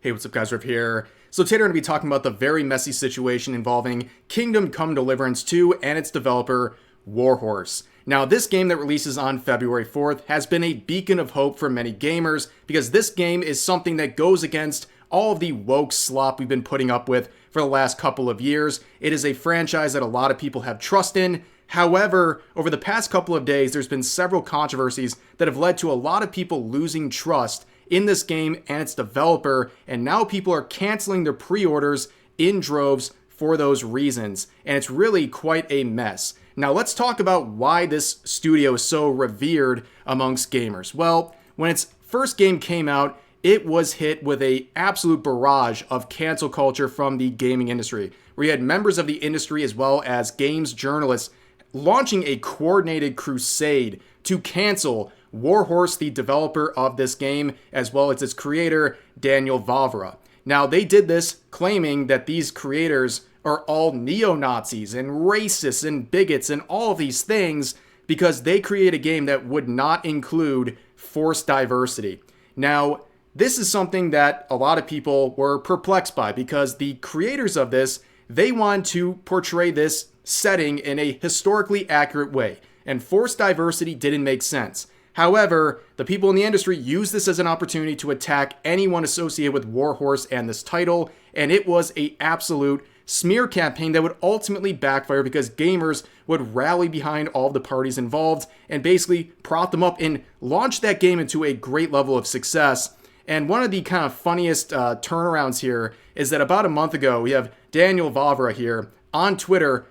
Hey, what's up guys, Riv here. So today we're going to be talking about the very messy situation involving Kingdom Come Deliverance 2 and its developer, Warhorse. Now, this game that releases on February 4th has been a beacon of hope for many gamers because this game is something that goes against all of the woke slop we've been putting up with for the last couple of years. It is a franchise that a lot of people have trust in. However, over the past couple of days, there's been several controversies that have led to a lot of people losing trust in this game and its developer, and now people are canceling their pre-orders in droves for those reasons, and it's really quite a mess. Now let's talk about why this studio is so revered amongst gamers. Well, when its first game came out, it was hit with an absolute barrage of cancel culture from the gaming industry, where you had members of the industry as well as games journalists launching a coordinated crusade to cancel Warhorse, the developer of this game, as well as its creator, Daniel Vavra. Now, they did this claiming that these creators are all neo-Nazis and racists and bigots and all of these things because they create a game that would not include forced diversity. Now, this is something that a lot of people were perplexed by because the creators of this, they want to portray this setting in a historically accurate way, and forced diversity didn't make sense. However, the people in the industry used this as an opportunity to attack anyone associated with Warhorse and this title, and it was an absolute smear campaign that would ultimately backfire because gamers would rally behind all of the parties involved and basically prop them up and launch that game into a great level of success. And one of the kind of funniest turnarounds here is that about a month ago, we have Daniel Vavra here on Twitter,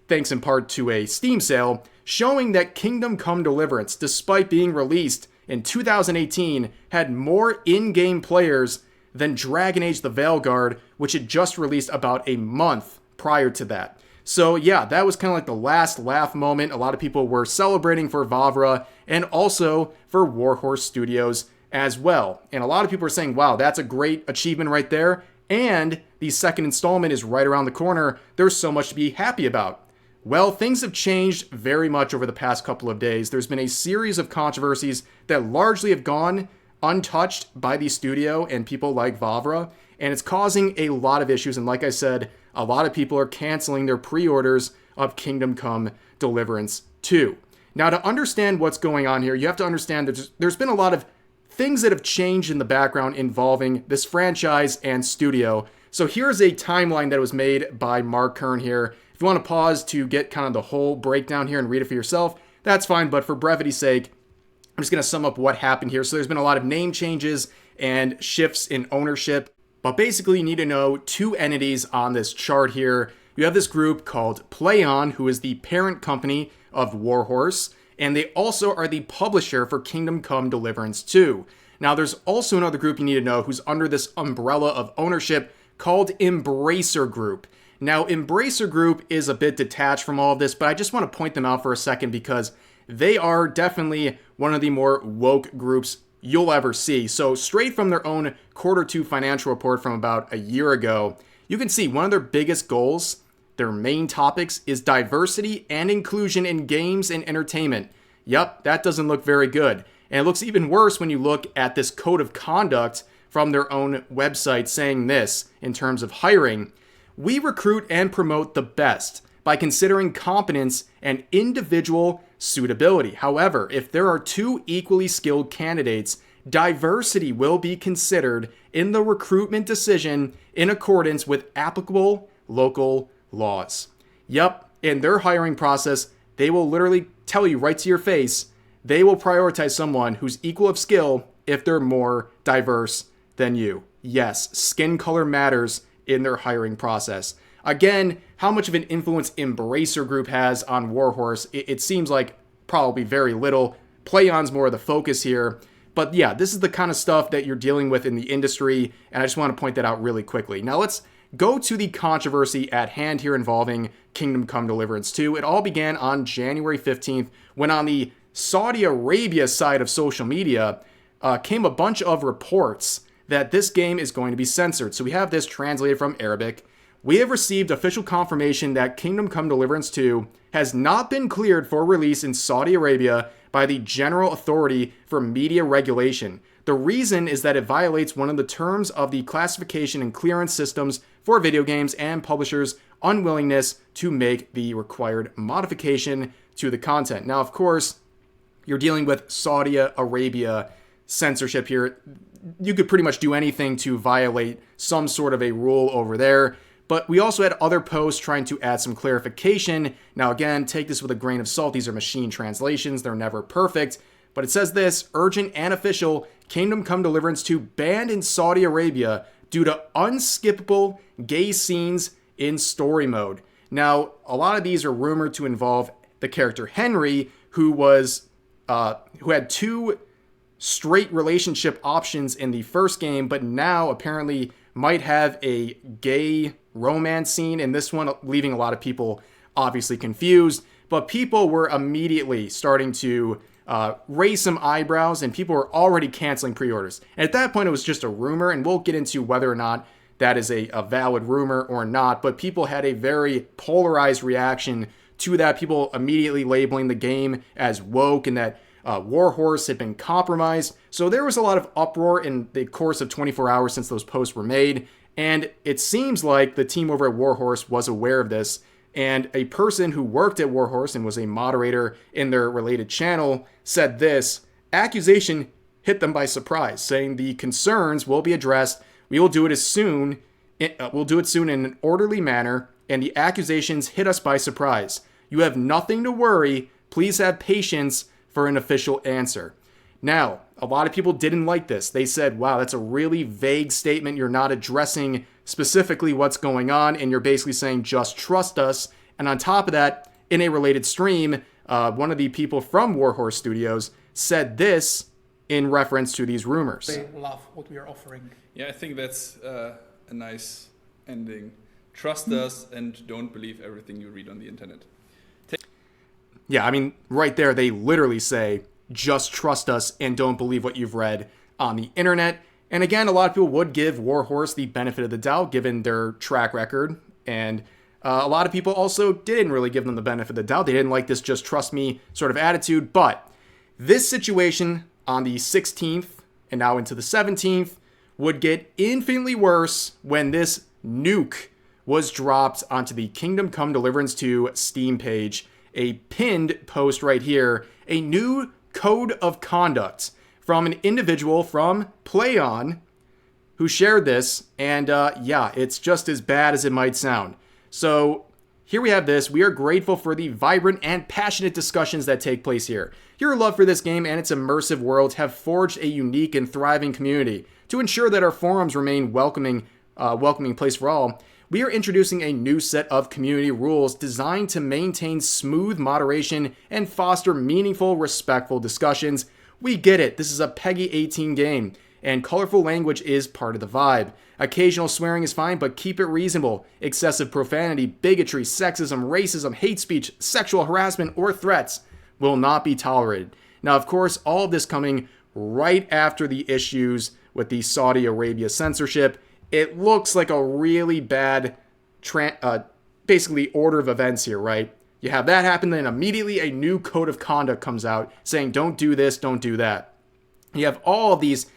thanks in part to a Steam sale, showing that Kingdom Come Deliverance, despite being released in 2018, had more in-game players than Dragon Age the Veilguard, which had just released about a month prior to that. So yeah, that was kind of like the last laugh moment. A lot of people were celebrating for Vavra and also for Warhorse Studios as well. And a lot of people are saying, wow, that's a great achievement right there. And the second installment is right around the corner. There's so much to be happy about. Well, things have changed very much over the past couple of days. There's been a series of controversies that largely have gone untouched by the studio and people like Vavra, and it's causing a lot of issues. And like I said, a lot of people are canceling their pre-orders of Kingdom Come Deliverance 2. Now, to understand what's going on here, you have to understand that there's been a lot of things that have changed in the background involving this franchise and studio. So here's a timeline that was made by Mark Kern here. If you want to pause to get kind of the whole breakdown here and read it for yourself, that's fine. But for brevity's sake, I'm just going to sum up what happened here. So there's been a lot of name changes and shifts in ownership. But basically, you need to know two entities on this chart here. You have this group called PlayOn, who is the parent company of Warhorse, and they also are the publisher for Kingdom Come Deliverance 2. Now, there's also another group you need to know who's under this umbrella of ownership called Embracer Group. Now, Embracer Group is a bit detached from all of this, but I just want to point them out for a second because they are definitely one of the more woke groups you'll ever see. So straight from their own Q2 financial report from about a year ago, you can see one of their biggest goals, their main topics, is diversity and inclusion in games and entertainment. Yep, that doesn't look very good. And it looks even worse when you look at this code of conduct from their own website saying this in terms of hiring. We recruit and promote the best by considering competence and individual suitability. However, if there are two equally skilled candidates, diversity will be considered in the recruitment decision in accordance with applicable local laws. Yep, in their hiring process, they will literally tell you right to your face, they will prioritize someone who's equal of skill if they're more diverse than you. Yes, skin color matters in their hiring process. Again, how much of an influence Embracer Group has on Warhorse, it seems like probably very little. PlayOn's more of the focus here. But yeah, this is the kind of stuff that you're dealing with in the industry, and I just want to point that out really quickly. Now let's go to the controversy at hand here involving Kingdom Come Deliverance 2. It all began on January 15th when on the Saudi Arabia side of social media came a bunch of reports that this game is going to be censored. So we have this translated from Arabic. We have received official confirmation that Kingdom Come Deliverance 2 has not been cleared for release in Saudi Arabia by the General Authority for Media Regulation. The reason is that it violates one of the terms of the classification and clearance systems for video games and publishers' unwillingness to make the required modification to the content. Now, of course, you're dealing with Saudi Arabia censorship here. You could pretty much do anything to violate some sort of a rule over there. But we also had other posts trying to add some clarification. Now, again, take this with a grain of salt. These are machine translations. They're never perfect. But it says this: urgent and official, Kingdom Come Deliverance 2 banned in Saudi Arabia due to unskippable gay scenes in story mode. Now, a lot of these are rumored to involve the character Henry, who had 2 straight relationship options in the first game, but now apparently might have a gay romance scene in this one, leaving a lot of people obviously confused. But people were immediately starting to raise some eyebrows, and people were already canceling pre-orders. And at that point, it was just a rumor, and we'll get into whether or not that is a valid rumor or not. But people had a very polarized reaction to that. People immediately labeling the game as woke and that Warhorse had been compromised. So there was a lot of uproar in the course of 24 hours since those posts were made. And it seems like the team over at Warhorse was aware of this. And a person who worked at Warhorse and was a moderator in their related channel said this: accusation hit them by surprise, saying the concerns will be addressed. We will do it soon in an orderly manner, and the accusations hit us by surprise. You have nothing to worry. Please have patience for an official answer. Now, a lot of people didn't like this. They said, wow, that's a really vague statement. You're not addressing specifically what's going on, and you're basically saying, just trust us. And on top of that, in a related stream, one of the people from Warhorse Studios said this in reference to these rumors. They love what we are offering. Yeah, I think that's a nice ending. Trust us and don't believe everything you read on the internet. Yeah, I mean, right there, they literally say, just trust us and don't believe what you've read on the internet. And again, a lot of people would give Warhorse the benefit of the doubt given their track record. And a lot of people also didn't really give them the benefit of the doubt. They didn't like this just trust me sort of attitude. But this situation on the 16th and now into the 17th would get infinitely worse when this nuke was dropped onto the Kingdom Come Deliverance 2 Steam page. A pinned post right here, a new code of conduct from an individual from PlayOn who shared this, and yeah, it's just as bad as it might sound. So here we have this. We are grateful for the vibrant and passionate discussions that take place here. Your love for this game and its immersive world have forged a unique and thriving community. To ensure that our forums remain welcoming place for all, we are introducing a new set of community rules designed to maintain smooth moderation and foster meaningful, respectful discussions. We get it, this is a PEGI 18 game, and colorful language is part of the vibe. Occasional swearing is fine, but keep it reasonable. Excessive profanity, bigotry, sexism, racism, hate speech, sexual harassment, or threats will not be tolerated. Now, of course, all of this coming right after the issues with the Saudi Arabia censorship. It looks like a really bad, basically order of events here, right? You have that happen, then immediately a new code of conduct comes out saying, don't do this, don't do that. You have all of these,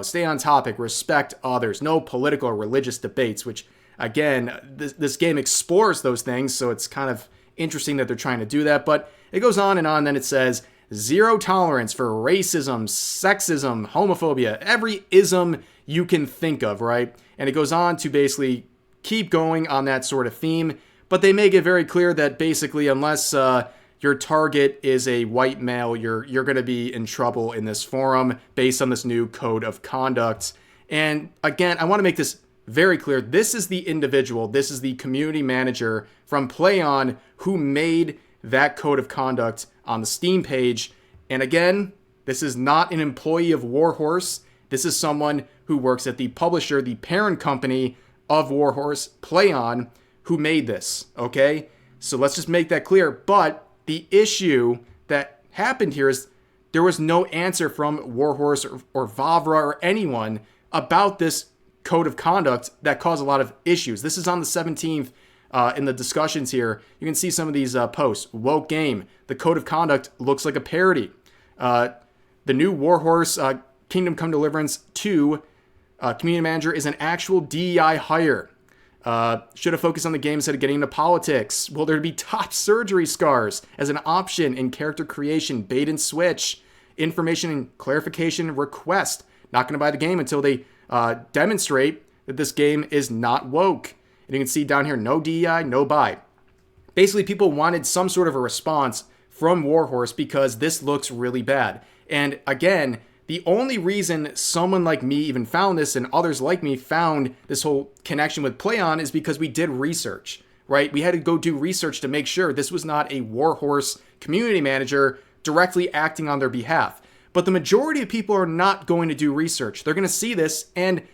stay on topic, respect others, no political or religious debates, which, again, this game explores those things, so it's kind of interesting that they're trying to do that. But it goes on, then it says, zero tolerance for racism, sexism, homophobia, every ism you can think of, right? And it goes on to basically keep going on that sort of theme, but they make it very clear that basically unless your target is a white male, you're going to be in trouble in this forum based on this new code of conduct. And again, I want to make this very clear. This is the individual, this is the community manager from PlayOn who made that code of conduct on the Steam page. And again, this is not an employee of Warhorse. This is someone who works at the publisher, the parent company of Warhorse, PlayOn, who made this, okay? So let's just make that clear. But the issue that happened here is there was no answer from Warhorse or Vavra or anyone about this code of conduct that caused a lot of issues. This is on the 17th in the discussions here. You can see some of these posts. Woke game. The code of conduct looks like a parody. The new Warhorse Kingdom Come Deliverance 2 community manager is an actual DEI hire. Should have focused on the game instead of getting into politics. Will there be top surgery scars as an option in character creation, bait and switch, information and clarification request? Not going to buy the game until they demonstrate that this game is not woke. And you can see down here, no DEI, no buy. Basically, people wanted some sort of a response from Warhorse because this looks really bad. And again, the only reason someone like me even found this and others like me found this whole connection with PlayOn is because we did research, right? We had to go do research to make sure this was not a Warhorse community manager directly acting on their behalf. But the majority of people are not going to do research. They're going to see this and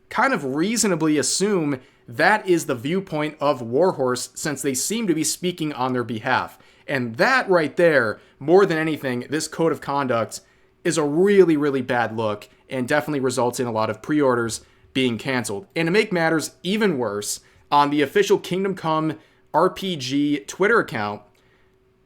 kind of reasonably assume that is the viewpoint of Warhorse since they seem to be speaking on their behalf. And that right there, more than anything, this code of conduct is a really, really bad look and definitely results in a lot of pre-orders being canceled. And to make matters even worse, on the official Kingdom Come RPG Twitter account,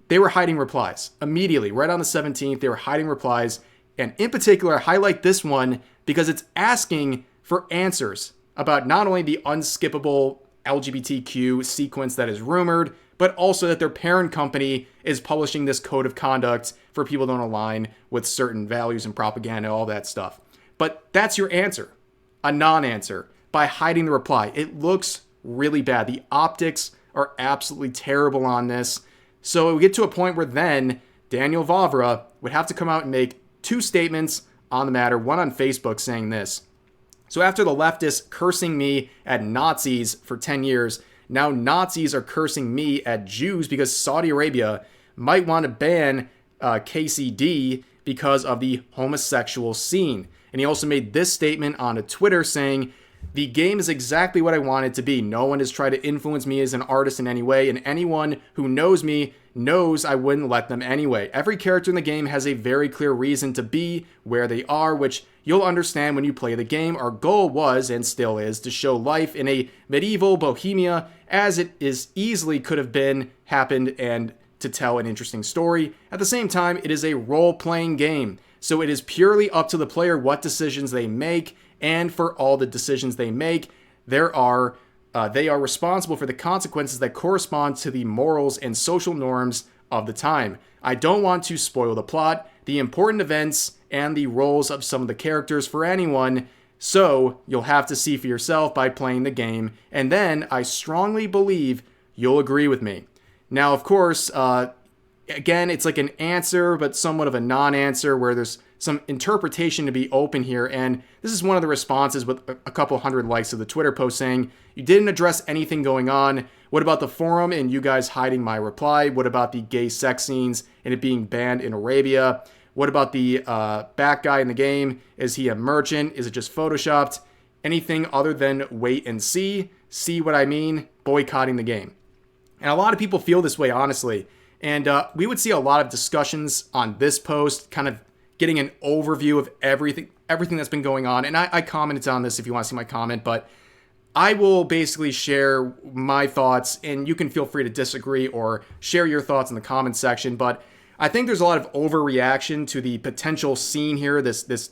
they were hiding replies immediately. Right on the 17th, they were hiding replies. And in particular, I highlight this one because it's asking for answers about not only the unskippable LGBTQ sequence that is rumored, but also that their parent company is publishing this code of conduct for people that don't align with certain values and propaganda, all that stuff. But that's your answer, a non-answer, by hiding the reply. It looks really bad. The optics are absolutely terrible on this. So it would get to a point where then Daniel Vavra would have to come out and make two statements on the matter, one on Facebook saying this. So after the leftists cursing me at Nazis for 10 years, now Nazis are cursing me at Jews because Saudi Arabia might want to ban KCD because of the homosexual scene. And he also made this statement on a Twitter saying, "The game is exactly what I want it to be. No one has tried to influence me as an artist in any way, and anyone who knows me knows I wouldn't let them anyway. Every character in the game has a very clear reason to be where they are, which you'll understand when you play the game. Our goal was, and still is, to show life in a medieval Bohemia as it is easily could have been happened and to tell an interesting story. At the same time, it is a role-playing game, so it is purely up to the player what decisions they make, and for all the decisions they make, they are responsible for the consequences that correspond to the morals and social norms of the time. I don't want to spoil the plot, the important events, and the roles of some of the characters for anyone, so you'll have to see for yourself by playing the game, and then I strongly believe you'll agree with me." Now, of course, again, it's like an answer, but somewhat of a non-answer where there's some interpretation to be open here. And this is one of the responses with a couple hundred likes of the Twitter post saying, "You didn't address anything going on. What about the forum and you guys hiding my reply? What about the gay sex scenes and it being banned in Arabia? What about the back guy in the game? Is he a merchant? Is it just photoshopped? Anything other than wait and see? See what I mean? Boycotting the game." And a lot of people feel this way, honestly. And we would see a lot of discussions on this post, kind of getting an overview of everything that's been going on. And I commented on this if you want to see my comment, but I will basically share my thoughts, and you can feel free to disagree or share your thoughts in the comment section. But I think there's a lot of overreaction to the potential scene here, this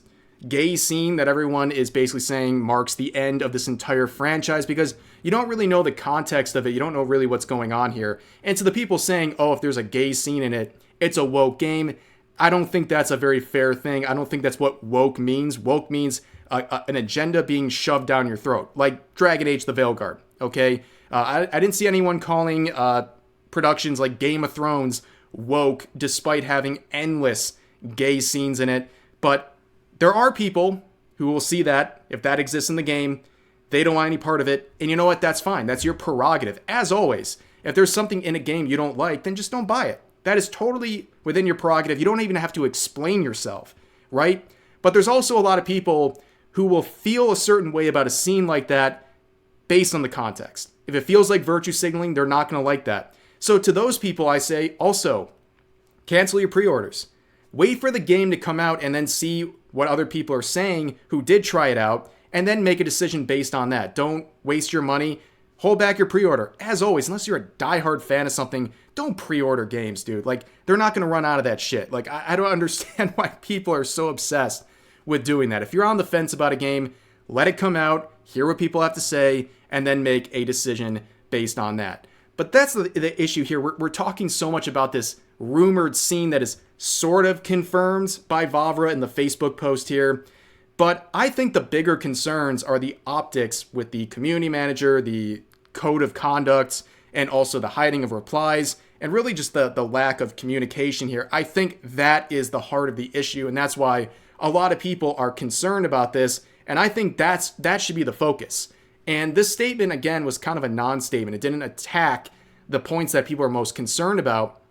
gay scene that everyone is basically saying marks the end of this entire franchise, because you don't really know the context of it. You don't know really what's going on here. And to the people saying, oh, if there's a gay scene in it, it's a woke game, I don't think that's a very fair thing. I don't think that's what woke means. Woke means an agenda being shoved down your throat, like Dragon Age the Veilguard, okay? I didn't see anyone calling productions like Game of Thrones woke despite having endless gay scenes in it. But there are people who will see that, if that exists in the game, they don't want any part of it. And you know what? That's fine. That's your prerogative. As always, if there's something in a game you don't like, then just don't buy it. That is totally within your prerogative. You don't even have to explain yourself, right? But there's also a lot of people who will feel a certain way about a scene like that based on the context. If it feels like virtue signaling, they're not going to like that. So to those people, I say also, cancel your pre-orders. Wait for the game to come out and then see what other people are saying who did try it out, and then make a decision based on that. Don't waste your money. Hold back your pre-order. As always, unless you're a diehard fan of something, don't pre-order games, dude. Like, they're not going to run out of that shit. Like, I don't understand why people are so obsessed with doing that. If you're on the fence about a game, let it come out, hear what people have to say, and then make a decision based on that. But that's the issue here. We're talking so much about this rumored scene that is sort of confirmed by Vavra in the Facebook post here. But I think the bigger concerns are the optics with the community manager, the code of conduct, and also the hiding of replies, and really just the lack of communication here. I think that is the heart of the issue, and that's why a lot of people are concerned about this, and I think that should be the focus. And this statement, again, was kind of a non-statement. It didn't attack the points that people are most concerned about,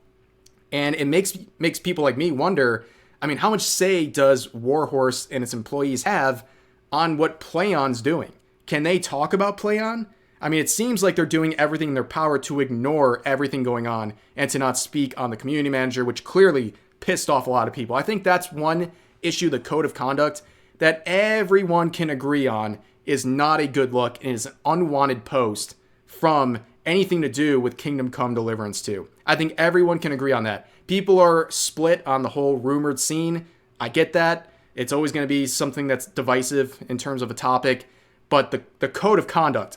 and it makes people like me wonder, I mean, how much say does Warhorse and its employees have on what PlayOn's doing? Can they talk about PlayOn? I mean, it seems like they're doing everything in their power to ignore everything going on and to not speak on the community manager, which clearly pissed off a lot of people. I think that's one issue, the code of conduct, that everyone can agree on is not a good look and is an unwanted post from anything to do with Kingdom Come Deliverance 2. I think everyone can agree on that. People are split on the whole rumored scene. I get that. It's always going to be something that's divisive in terms of a topic. But the code of conduct,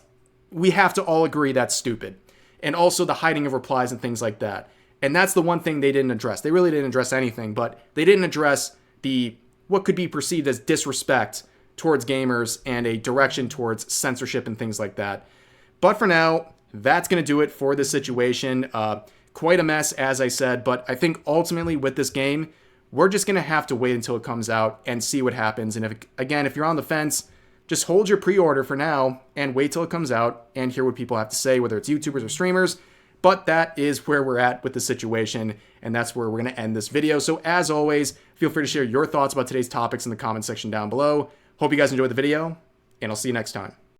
we have to all agree that's stupid. And also the hiding of replies and things like that. And that's the one thing they didn't address. They really didn't address anything, but they didn't address what could be perceived as disrespect towards gamers and a direction towards censorship and things like that. But for now, that's going to do it for this situation. Quite a mess, as I said, but I think ultimately with this game, we're just going to have to wait until it comes out and see what happens. And if you're on the fence, just hold your pre-order for now and wait till it comes out and hear what people have to say, whether it's YouTubers or streamers. But that is where we're at with the situation, and that's where we're going to end this video. So as always, feel free to share your thoughts about today's topics in the comment section down below. Hope you guys enjoyed the video, and I'll see you next time.